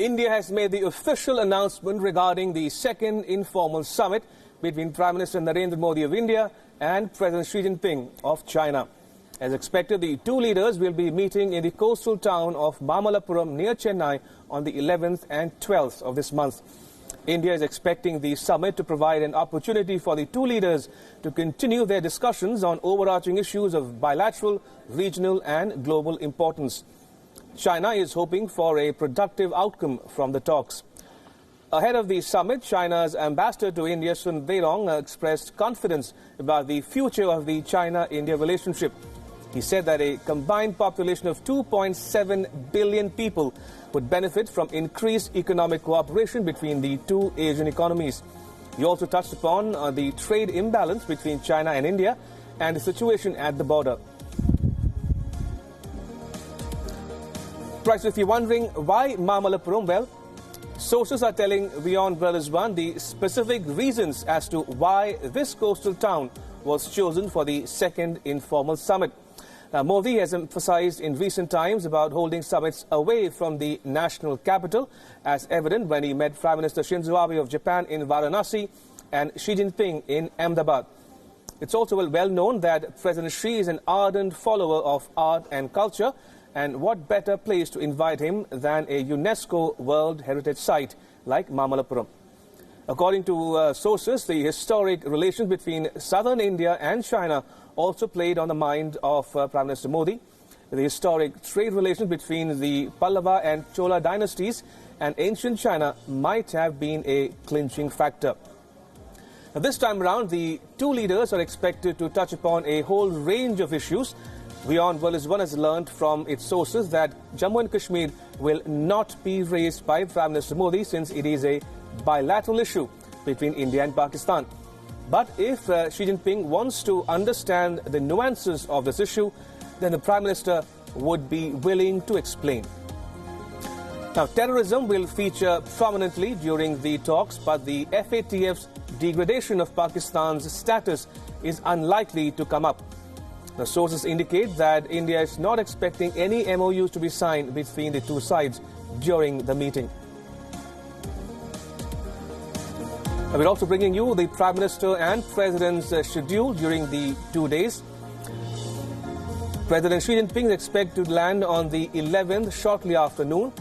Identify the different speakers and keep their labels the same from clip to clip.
Speaker 1: India has made the official announcement regarding the second informal summit between Prime Minister Narendra Modi of India and President Xi Jinping of China. As expected, the two leaders will be meeting in the coastal town of Mamallapuram near Chennai on the 11th and 12th of this month. India is expecting the summit to provide an opportunity for the two leaders to continue their discussions on overarching issues of bilateral, regional and global importance. China is hoping for a productive outcome from the talks. Ahead of the summit, China's ambassador to India, Sun Weirong, expressed confidence about the future of the China-India relationship. He said that a combined population of 2.7 billion people would benefit from increased economic cooperation between the two Asian economies. He also touched upon the trade imbalance between China and India and the situation at the border. Right, so if you're wondering why Mamallapuram, well, sources are telling WION Brothers One the specific reasons as to why this coastal town was chosen for the second informal summit. Modi has emphasized in recent times about holding summits away from the national capital, as evident when he met Prime Minister Shinzo Abe of Japan in Varanasi and Xi Jinping in Ahmedabad. It's also well known that President Xi is an ardent follower of art and culture, and what better place to invite him than a UNESCO World Heritage Site like Mamallapuram. According to sources, the historic relations between southern India and China also played on the mind of Prime Minister Modi. The historic trade relations between the Pallava and Chola dynasties and ancient China might have been a clinching factor. Now, this time around, the two leaders are expected to touch upon a whole range of issues. WION Brothers One has learned from its sources that Jammu and Kashmir will not be raised by Prime Minister Modi since it is a bilateral issue between India and Pakistan. But if Xi Jinping wants to understand the nuances of this issue, then the Prime Minister would be willing to explain. Now, terrorism will feature prominently during the talks, but the FATF's degradation of Pakistan's status is unlikely to come up. The sources indicate that India is not expecting any MOUs to be signed between the two sides during the meeting. We're also bringing you the Prime Minister and President's schedule during the 2 days. President Xi Jinping is expected to land on the 11th shortly after noon.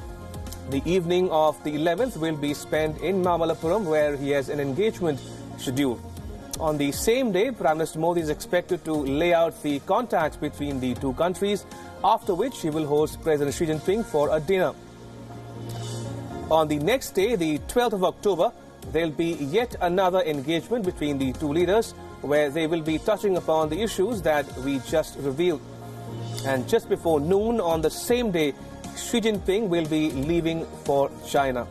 Speaker 1: The evening of the 11th will be spent in Mamallapuram, where he has an engagement scheduled. On the same day, Prime Minister Modi is expected to lay out the contacts between the two countries, after which he will host President Xi Jinping for a dinner. On the next day, the 12th of October, there will be yet another engagement between the two leaders, where they will be touching upon the issues that we just revealed. And just before noon on the same day, Xi Jinping will be leaving for China.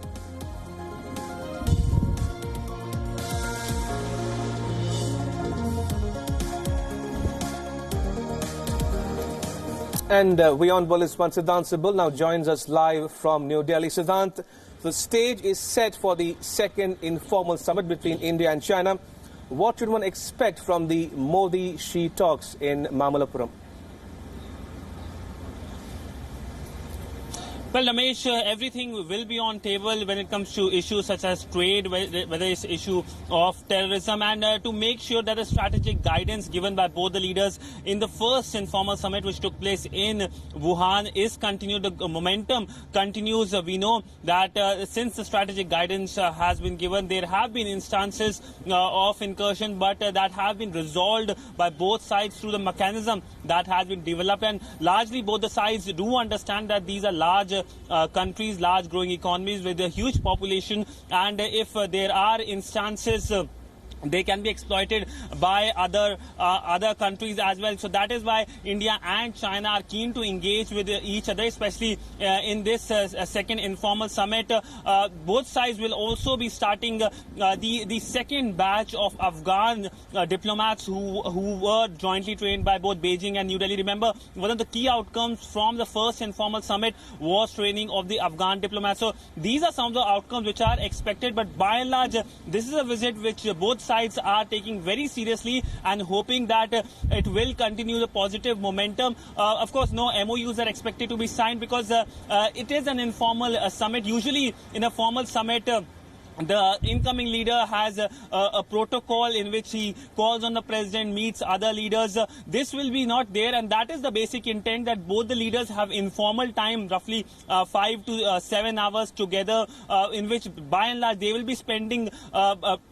Speaker 1: And WION Brothers One Siddhant Sibal now joins us live from New Delhi. Siddhant, the stage is set for the second informal summit between India and China. What should one expect from the Modi-Xi talks in Mamallapuram?
Speaker 2: Well, Ramesh, everything will be on table when it comes to issues such as trade, whether it's issue of terrorism, and to make sure that the strategic guidance given by both the leaders in the first informal summit, which took place in Wuhan, is continued. The momentum continues. We know that since the strategic guidance has been given, there have been instances of incursion, but that have been resolved by both sides through the mechanism that has been developed. And largely, both the sides do understand that these are large countries, large growing economies with a huge population, and if there are instances they can be exploited by other countries as well. So that is why India and China are keen to engage with each other, especially in this second informal summit. Both sides will also be starting the second batch of Afghan diplomats who were jointly trained by both Beijing and New Delhi. Remember, one of the key outcomes from the first informal summit was training of the Afghan diplomats. So these are some of the outcomes which are expected, but by and large, this is a visit which both sides sides are taking very seriously and hoping that it will continue the positive momentum. Of course, no MOUs are expected to be signed because it is an informal summit. Usually in a formal summit, the incoming leader has a protocol in which he calls on the president, meets other leaders. This will be not there, and that is the basic intent, that both the leaders have informal time, roughly 5 to 7 hours together, in which by and large they will be spending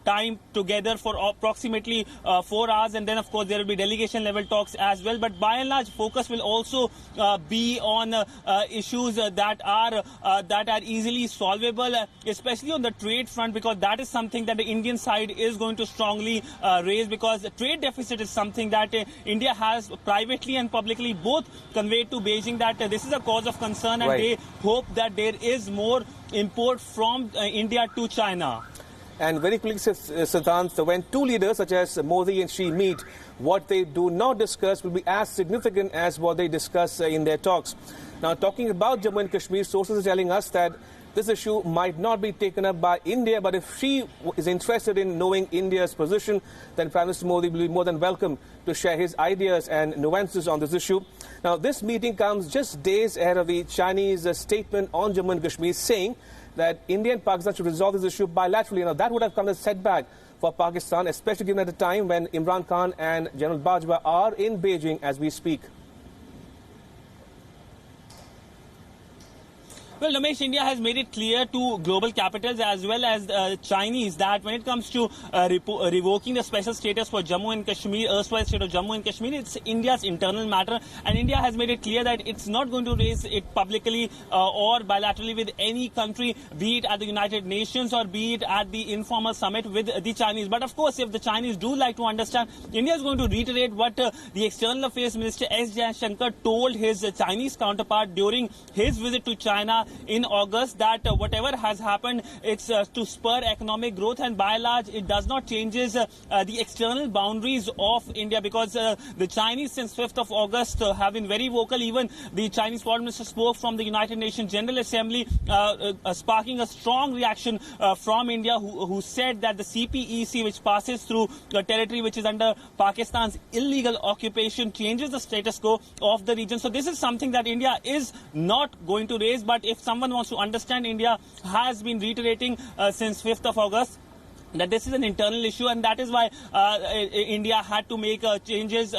Speaker 2: time together for approximately 4 hours, and then of course there will be delegation level talks as well. But by and large focus will also be on issues that are easily solvable, especially on the trade front, because that is something that the Indian side is going to strongly raise, because the trade deficit is something that India has privately and publicly both conveyed to Beijing that this is a cause of concern, and they hope that there is more import from India to China.
Speaker 1: And very quickly, Siddhant, when two leaders such as Modi and Xi meet, what they do not discuss will be as significant as what they discuss in their talks. Now, talking about Jammu and Kashmir, sources are telling us that this issue might not be taken up by India, but if Xi is interested in knowing India's position, then Prime Minister Modi will be more than welcome to share his ideas and nuances on this issue. Now, this meeting comes just days ahead of the Chinese statement on Jammu and Kashmir, saying that India and Pakistan should resolve this issue bilaterally. Now, that would have come as a setback for Pakistan, especially given at a time when Imran Khan and General Bajwa are in Beijing as we speak.
Speaker 2: Well, Ramesh, India has made it clear to global capitals as well as Chinese that when it comes to revoking the special status for Jammu and Kashmir, erstwhile state of Jammu and Kashmir, it's India's internal matter, and India has made it clear that it's not going to raise it publicly or bilaterally with any country, be it at the United Nations or be it at the informal summit with the Chinese. But of course, if the Chinese do like to understand, India is going to reiterate what the External Affairs Minister S. Jaishankar told his Chinese counterpart during his visit to China in August, that whatever has happened, it's to spur economic growth, and by and large it does not changes the external boundaries of India, because the Chinese since 5th of August have been very vocal. Even the Chinese Foreign Minister spoke from the United Nations General Assembly, sparking a strong reaction from India, who said that the CPEC, which passes through the territory which is under Pakistan's illegal occupation, changes the status quo of the region. So this is something that India is not going to raise, but if someone wants to understand, India has been reiterating since 5th of August that this is an internal issue, and that is why India had to make changes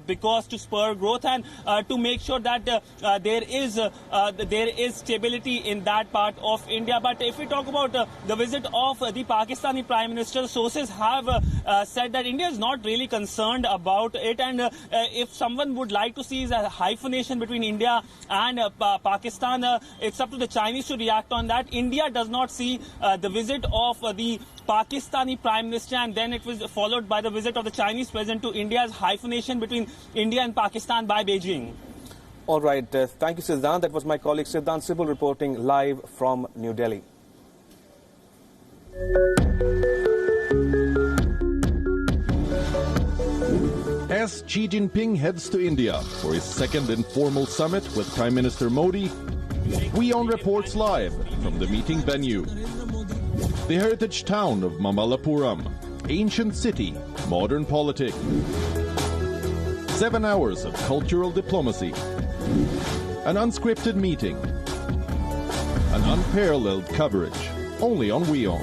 Speaker 2: because to spur growth and to make sure that there is stability in that part of India. But if we talk about the visit of the Pakistani Prime Minister, sources have said that India is not really concerned about it, and if someone would like to see a hyphenation between India and Pakistan, it's up to the Chinese to react on that. India does not see the visit of the Pakistani Prime Minister, and then it was followed by the visit of the Chinese President to India's hyphenation between India and Pakistan by Beijing.
Speaker 1: All right. Thank you, Siddhant. That was my colleague Siddhant Sibal reporting live from New Delhi.
Speaker 3: As Xi Jinping heads to India for his second informal summit with Prime Minister Modi, WION reports live from the meeting venue. The heritage town of Mamallapuram, ancient city, modern politics. 7 hours of cultural diplomacy. An unscripted meeting. An unparalleled coverage, only on WION.